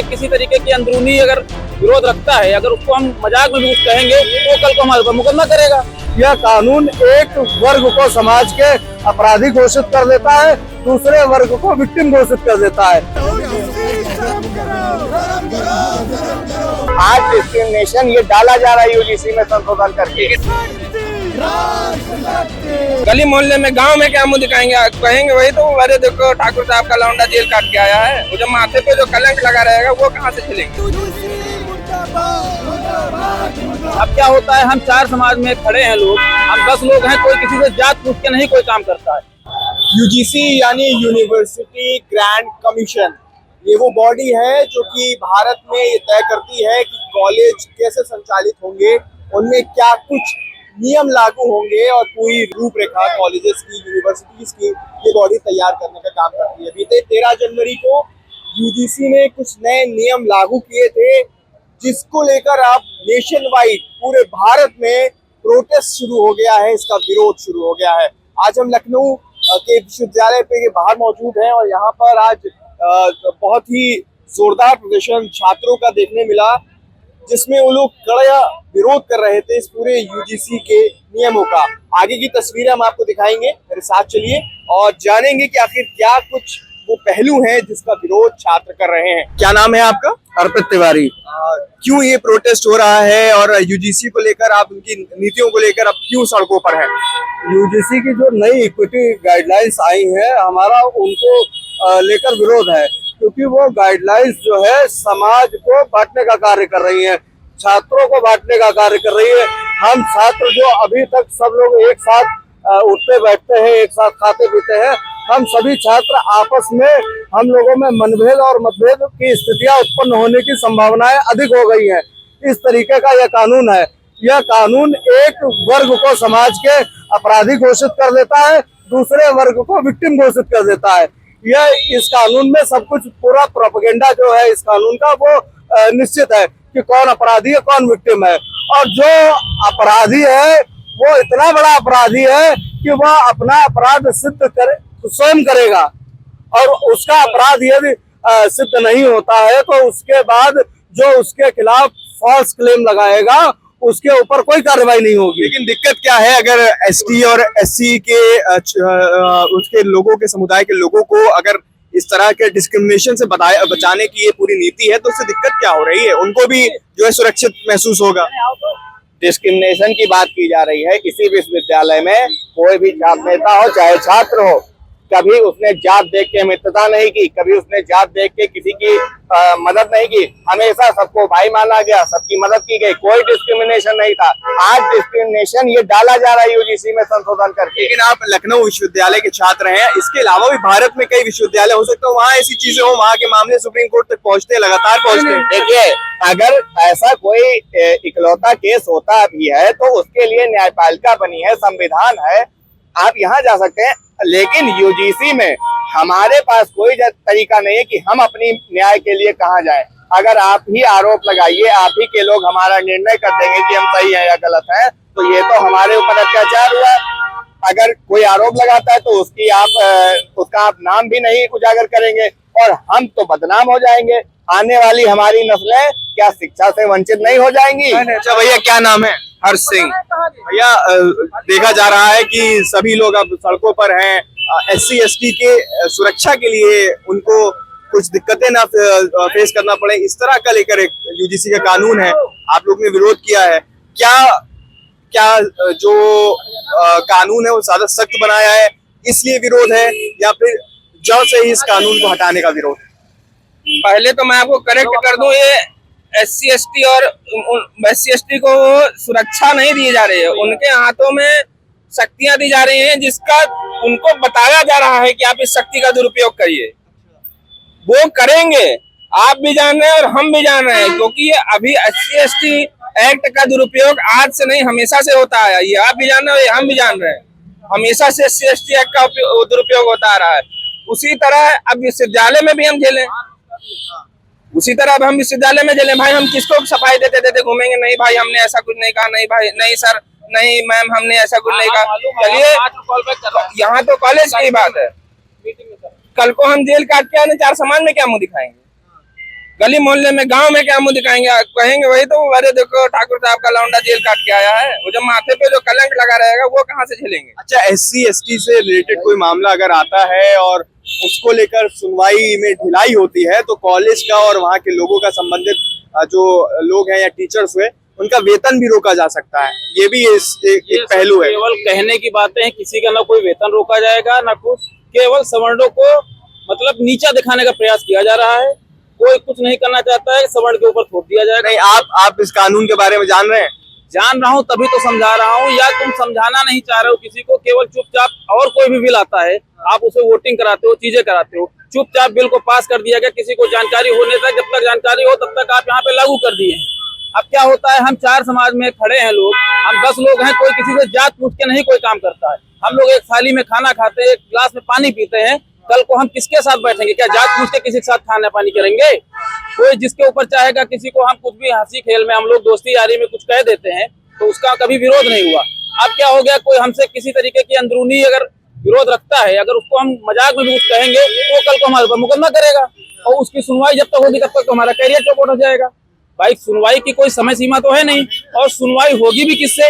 किसी तरीके की अंदरूनी अगर विरोध रखता है, अगर उसको हम मजाक में भी कुछ कहेंगे तो कल को हमारे ऊपर मुकदमा करेगा। यह कानून एक वर्ग को समाज के अपराधी घोषित कर देता है, दूसरे वर्ग को विक्टिम घोषित कर देता है। आज डिस्क्रिमिनेशन ये डाला जा रहा है यूजीसी में संशोधन करके। गली मोहल्ले में गांव में क्या मुंह दिखाएंगे, कहेंगे वही तो, अरे देखो ठाकुर साहब का लौंडा जेल काट के आया है। वो जो माथे पे जो कलंक लगा रहेगा वो कहाँ से खिलेंगे। अब क्या होता है, हम 4 समाज में खड़े हैं लोग, हम 10 लोग हैं, कोई किसी से जात पूछ के नहीं कोई काम करता है। यूजीसी यानी यूनिवर्सिटी ग्रांट कमीशन, ये वो बॉडी है जो कि भारत में ये तय करती है कि कॉलेज कैसे संचालित होंगे, उनमें क्या कुछ नियम लागू होंगे और पूरी रूपरेखा कॉलेजेस की, यूनिवर्सिटीज की ये बॉडी तैयार करने का काम करती है। बीते 13 जनवरी को यूजीसी ने कुछ नए नियम लागू किए थे, जिसको लेकर अब नेशन वाइड पूरे भारत में प्रोटेस्ट शुरू हो गया है, इसका विरोध शुरू हो गया है। आज हम लखनऊ के विश्वविद्यालय पे बाहर मौजूद हैं और यहाँ पर आज बहुत ही जोरदार प्रदर्शन छात्रों का देखने मिला, जिसमें वो लोग कड़ा विरोध कर रहे थे इस पूरे यूजीसी के नियमों का। आगे की तस्वीरें हम आपको दिखाएंगे, मेरे साथ चलिए और जानेंगे कि आखिर क्या कुछ वो पहलू हैं जिसका विरोध छात्र कर रहे हैं। क्या नाम है आपका? अर्पित तिवारी। क्यों ये प्रोटेस्ट हो रहा है और यूजीसी को लेकर, आप उनकी नीतियों को लेकर अब क्यों सड़कों पर हैं? यूजीसी की जो नई इक्विटी गाइडलाइंस आई है, हमारा उनको लेकर विरोध है, क्योंकि वो गाइडलाइंस जो है समाज को बांटने का कार्य कर रही है, छात्रों को बांटने का कार्य कर रही है। हम छात्र जो अभी तक सब लोग एक साथ उठते बैठते हैं, एक साथ खाते पीते हैं, हम सभी छात्र आपस में, हम लोगों में मनभेद और मतभेद की स्थितियां उत्पन्न होने की संभावनाएं अधिक हो गई हैं। इस तरीके का यह कानून है। यह कानून एक वर्ग को समाज के अपराधी घोषित कर देता है, दूसरे वर्ग को विक्टिम घोषित कर देता है। यह इस कानून में सब कुछ, पूरा प्रोपेगेंडा जो है इस कानून का, वो निश्चित है कि कौन अपराधी है, कौन विक्टिम है। और जो अपराधी है वो इतना बड़ा अपराधी है कि वह अपना अपराध सिद्ध स्वयं करेगा, और उसका अपराध यदि सिद्ध नहीं होता है तो उसके बाद जो उसके खिलाफ फॉल्स क्लेम लगाएगा उसके ऊपर कोई कार्रवाई नहीं होगी। लेकिन दिक्कत क्या है, अगर एसटी और एससी के उसके लोगों के, समुदाय के लोगों को अगर इस तरह के डिस्क्रिमिनेशन से बचाने की ये पूरी नीति है, तो उससे दिक्कत क्या हो रही है? उनको भी जो है सुरक्षित महसूस होगा। डिस्क्रिमिनेशन की बात की जा रही है। किसी विश्वविद्यालय में कोई भी जात नेता हो चाहे छात्र हो, कभी उसने जात देख के मित्रता नहीं की, कभी उसने जात देख के किसी की मदद नहीं की। हमेशा सबको भाई माना गया, सबकी मदद की गई, कोई डिस्क्रिमिनेशन नहीं था। आज डिस्क्रिमिनेशन ये डाला जा रहा है यूजीसी में संशोधन करके। लेकिन आप लखनऊ विश्वविद्यालय के छात्र हैं, इसके अलावा भी भारत में कई विश्वविद्यालय हो सकते हैं, वहाँ ऐसी चीजें हो, वहाँ के मामले सुप्रीम कोर्ट तक पहुँचते हैं, लगातार पहुँचते हैं। देखिए, अगर ऐसा कोई इकलौता केस होता भी है तो उसके लिए न्यायपालिका बनी है, संविधान है, आप यहाँ जा सकते हैं। लेकिन यूजीसी में हमारे पास कोई तरीका नहीं है कि हम अपनी न्याय के लिए कहाँ जाएं। अगर आप ही आरोप लगाइए, आप ही के लोग हमारा निर्णय कर देंगे कि हम सही है या गलत है, तो ये तो हमारे ऊपर अत्याचार हुआ। अगर कोई आरोप लगाता है तो उसका आप नाम भी नहीं उजागर करेंगे और हम तो बदनाम हो जाएंगे। आने वाली हमारी नस्लें क्या शिक्षा से वंचित नहीं हो जाएंगी? अच्छा भैया, क्या नाम है? हर्ष सिंह। भैया, देखा जा रहा है कि सभी लोग अब सड़कों पर हैं। एससी एसटी के सुरक्षा के लिए उनको कुछ दिक्कतें ना फेस करना पड़े, इस तरह का लेकर एक यूजीसी का कानून है, आप लोग ने विरोध किया है। क्या जो कानून है वो ज्यादा सख्त बनाया है इसलिए विरोध है, या फिर जड़ से ही इस कानून को हटाने का विरोध है? पहले तो मैं आपको करेक्ट कर दूं, ये एससी एसटी और एससी एसटी को सुरक्षा नहीं दी जा रही है, उनके हाथों में शक्तियां दी जा रही हैं, जिसका उनको बताया जा रहा है कि आप इस शक्ति का दुरुपयोग करिए। वो करेंगे, आप भी जान रहे हैं और हम भी जान रहे हैं, क्योंकि ये अभी एससी एसटी एक्ट का दुरुपयोग आज से नहीं हमेशा से होता है। ये आप भी जान रहे हैं, हम भी जान रहे हैं, हमेशा से एससी एसटी एक्ट का दुरुपयोग होता आ रहा है। उसी तरह अब विश्वविद्यालय में भी हम झेलें, उसी तरह अब हम विश्वविद्यालय में झेलें। भाई, हम किसको सफाई देते देते घूमेंगे? नहीं भाई, हमने ऐसा कुछ नहीं कहा, नहीं भाई, नहीं सर, नहीं मैम, हमने ऐसा कुछ नहीं कहा। चलिए, यहाँ तो कॉलेज की बात है, कल को हम जेल काट के आने 4 समाज में क्या मुंह दिखाएंगे? गली मोहल्ले में गांव में क्या मुंह दिखाएंगे, कहेंगे वही तो, अरे देखो ठाकुर साहब का लौंडा जेल काट के आया है। वो जो माथे पे जो कलंक लगा रहेगा वो कहाँ से झेलेंगे। अच्छा, SC/ST से रिलेटेड कोई मामला अगर आता है और उसको लेकर सुनवाई में ढिलाई होती है तो कॉलेज का और वहाँ के लोगों का संबंधित जो लोग हैं या टीचर्स हुए उनका वेतन भी रोका जा सकता है। ये भी एक पहलू है। केवल कहने की बातें हैं, किसी का ना कोई वेतन रोका जाएगा ना कुछ, केवल सवर्णों को मतलब नीचा दिखाने का प्रयास किया जा रहा है। कोई कुछ नहीं करना चाहता है, सवर्ण के ऊपर थोप दिया जाएगा। नहीं, आप इस कानून के बारे में जान रहे हैं? जान रहा हूं तभी तो समझा रहा हूं, या तुम समझाना नहीं चाह रहे हो किसी को, केवल चुपचाप। और कोई भी बिल आता है आप उसे वोटिंग कराते हो, चीजें कराते हो, चुपचाप बिल को पास कर दिया गया, किसी को जानकारी होने तक, जब तक जानकारी हो तब तक आप यहाँ पे लागू कर दिए हैं। अब क्या होता है, हम 4 समाज में खड़े हैं लोग, हम 10 लोग हैं, कोई किसी से जात पूछ के नहीं कोई काम करता है। हम लोग एक थाली में खाना खाते हैं, एक गिलास में पानी पीते हैं। कल को हम किसके साथ बैठेंगे? क्या जात पूछ के किसी के साथ खाना पानी करेंगे? कोई जिसके ऊपर चाहेगा, किसी को हम कुछ भी हंसी खेल में हम लोग दोस्ती यारी में कुछ कह देते हैं तो उसका कभी विरोध नहीं हुआ। अब क्या हो गया, कोई हमसे किसी तरीके की अंदरूनी अगर विरोध रखता है, अगर उसको हम मजाक में भी कुछ कहेंगे तो कल को हमारे ऊपर मुकदमा करेगा और उसकी सुनवाई जब तक होगी तब तक तो हमारा कैरियर चौपट हो जाएगा। भाई सुनवाई की कोई समय सीमा तो है नहीं, और सुनवाई होगी भी किससे?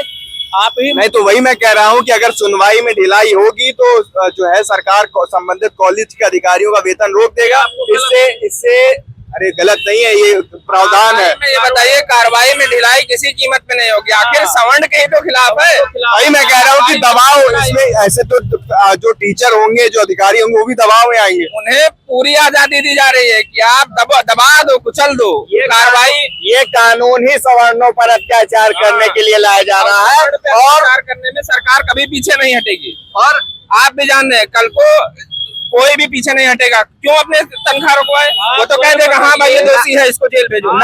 आप ही। नहीं तो वही मैं कह रहा हूँ कि अगर सुनवाई में ढिलाई होगी तो जो है सरकार संबंधित कॉलेज के अधिकारियों का वेतन रोक देगा। इससे अरे गलत नहीं है, ये प्रावधान है। ये बताइए, कार्रवाई में ढिलाई किसी कीमत पे नहीं होगी, आखिर सवर्ण के ही तो खिलाफ है। वही मैं कह रहा हूँ कि दबाव इसमें ऐसे तो जो टीचर होंगे, जो अधिकारी होंगे, वो भी दबाव में आएंगे। उन्हें पूरी आजादी दी जा रही है कि आप दबा दो, कुचल दो। ये कानून ही सवर्णों पर अत्याचार करने के लिए लाया जा रहा है, और करने में सरकार कभी पीछे नहीं हटेगी। और आप भी जान रहे हैं, कल को कोई भी पीछे नहीं हटेगा। क्यों अपने तनख्वाह रुकवाए? वो तो कह देगा हाँ भाई ये दोषी है, इसको जेल भेजो।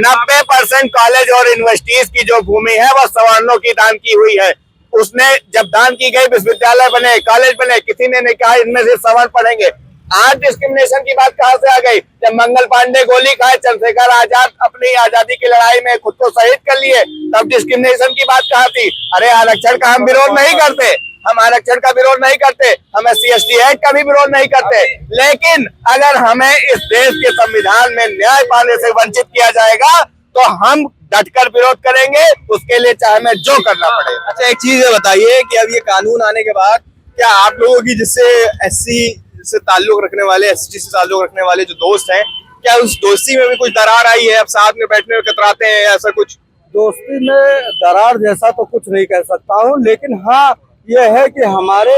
90% कॉलेज और यूनिवर्सिटीज की जो भूमि है वो सवर्णों की दान की हुई है। उसने जब दान की गई, विश्वविद्यालय बने, कॉलेज बने, किसी ने नहीं कहा इनमें से सवर्ण पढ़ेंगे। आज डिस्क्रिमिनेशन की बात कहाँ से आ गई? जब मंगल पांडे गोली खाए, चंद्रशेखर आजाद अपनी आजादी की लड़ाई में खुद को शहीद कर लिए, तब डिस्क्रिमिनेशन की बात कहाँ थी? अरे आरक्षण का हम विरोध नहीं करते, हम आरक्षण का विरोध नहीं करते, हम SC/ST एक्ट का भी विरोध नहीं करते, लेकिन अगर हमें इस देश के संविधान में न्याय पाने से वंचित किया जाएगा तो हम डटकर विरोध करेंगे, उसके लिए चाहे हमें जो करना पड़े। अच्छा, एक चीज बताइए कि अब ये कानून आने के बाद क्या आप लोगों की जिससे SC से ताल्लुक रखने वाले, ST से ताल्लुक रखने वाले जो दोस्त हैं, क्या उस दोस्ती में भी कुछ दरार आई है? अब साथ में बैठने में कतराते हैं, ऐसा कुछ? दोस्ती में दरार जैसा तो कुछ नहीं कह सकता हूँ, लेकिन हाँ ये है कि हमारे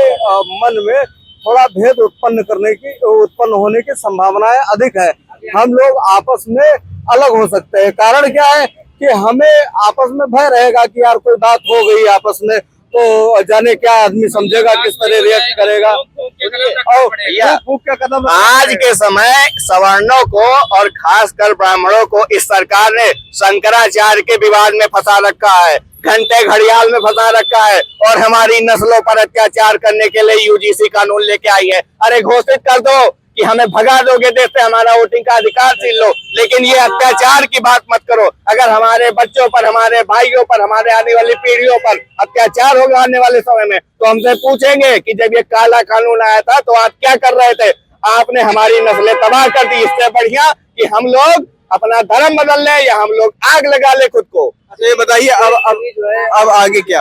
मन में थोड़ा भेद उत्पन्न होने की संभावनाएं अधिक है। हम लोग आपस में अलग हो सकते हैं। कारण क्या है कि हमें आपस में भय रहेगा कि यार कोई बात हो गई आपस में तो जाने क्या आदमी समझेगा, किस तरह रिएक्ट करेगा। आज के समय सवर्णों को और खासकर ब्राह्मणों को इस सरकार ने शंकराचार्य के विवाद में फंसा रखा है, घंटे घड़ियाल में फंसा रखा है, और हमारी नस्लों पर अत्याचार करने के लिए UGC कानून लेके आई है। अरे घोषित कर दो कि हमें भगा दोगे देश से, हमारा वोटिंग का अधिकार छीन लो, लेकिन ये अत्याचार की बात मत करो। अगर हमारे बच्चों पर, हमारे भाइयों पर, हमारे आने वाली पीढ़ियों पर अत्याचार होगा आने वाले समय में, तो हमसे पूछेंगे कि जब ये काला कानून आया था तो आप क्या कर रहे थे? आपने हमारी नस्लें तबाह कर दी। इससे बढ़िया कि हम लोग अपना धर्म बदल लें या हम लोग आग लगा ले खुद को। ये बताइए अब आगे क्या?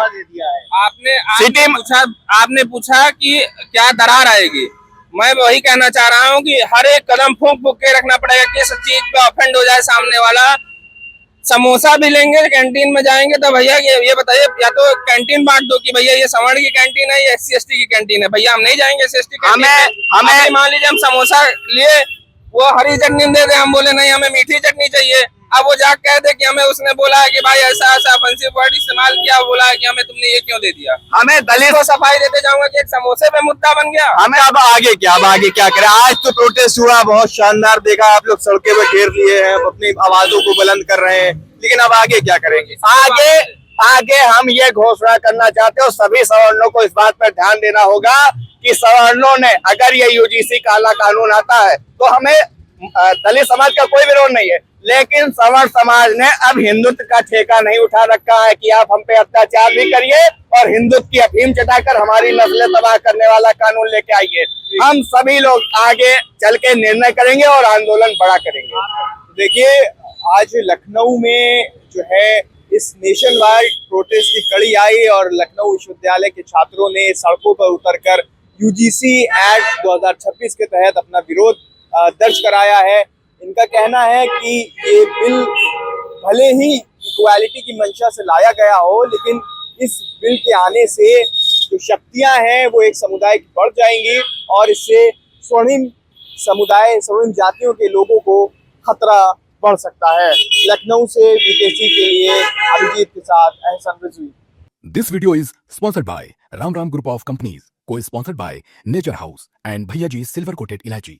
आपने पूछा कि क्या दरार आएगी। मैं वही कहना चाह रहा हूँ कि हर एक कदम फूंक फूंक के रखना पड़ेगा कि इस चीज पे ऑफेंड हो जाए सामने वाला। समोसा भी लेंगे, कैंटीन में जाएंगे तो भैया ये बताइए, या तो कैंटीन बांट दो कि भैया ये सवर्ण की कैंटीन है, ये SC/ST की कैंटीन है। भैया हम नहीं जाएंगे SC/ST कैंटीन में। हमें मान लीजिए हम समोसा लिए, वो हरी चटनी दे दे, हम बोले नहीं हमें मीठी चटनी चाहिए। अब वो जाके कह दे कि हमें उसने बोला है कि भाई ऐसा ऑफेंसिव वर्ड इस्तेमाल किया, बोला है कि हमें तुमने ये क्यों दे दिया। हमें दलित को सफाई देते जाऊंगा कि एक समोसे पे मुद्दा बन गया। हमें अब आगे क्या करें? आज तो प्रोटेस्ट हुआ, बहुत शानदार देखा, आप लोग सड़कें पे घेर लिए हैं, अपनी आवाजों को बुलंद कर रहे हैं, लेकिन अब आगे क्या करेंगे? आगे हम ये घोषणा करना चाहते हो, सभी सवर्णों को इस बात पर ध्यान देना होगा कि सवर्णों ने, अगर ये UGC काला कानून आता है तो हमें दलित समाज का कोई विरोध नहीं है, लेकिन सवर्ण समाज ने अब हिंदुत्व का ठेका नहीं उठा रखा है कि आप हम पे अत्याचार भी करिए और हिंदुत्व की अफीम चटाकर हमारी नस्लें तबाह करने वाला कानून लेके आइए। हम सभी लोग आगे चल के निर्णय करेंगे और आंदोलन बड़ा करेंगे। देखिए, आज लखनऊ में जो है इस नेशन वाइड प्रोटेस्ट की कड़ी आई और लखनऊ विश्वविद्यालय के छात्रों ने सड़कों पर उतरकर यूजीसी एक्ट 2026 के तहत अपना विरोध दर्ज कराया है। इनका कहना है कि ये बिल भले ही इक्वालिटी की मंशा से लाया गया हो, लेकिन इस बिल के आने से जो शक्तियां हैं वो एक समुदाय की बढ़ जाएंगी और इससे स्वर्णिम समुदाय, स्वर्णिम जातियों के लोगों को खतरा बढ़ सकता है। लखनऊ से बीकेसी के लिए अभिजीत के साथ Ehsan Rizvi. This video is sponsored by Ram Ram Group of Companies, co-sponsored by Nature House and Bhaiya Ji Silver Coated Ilaichi.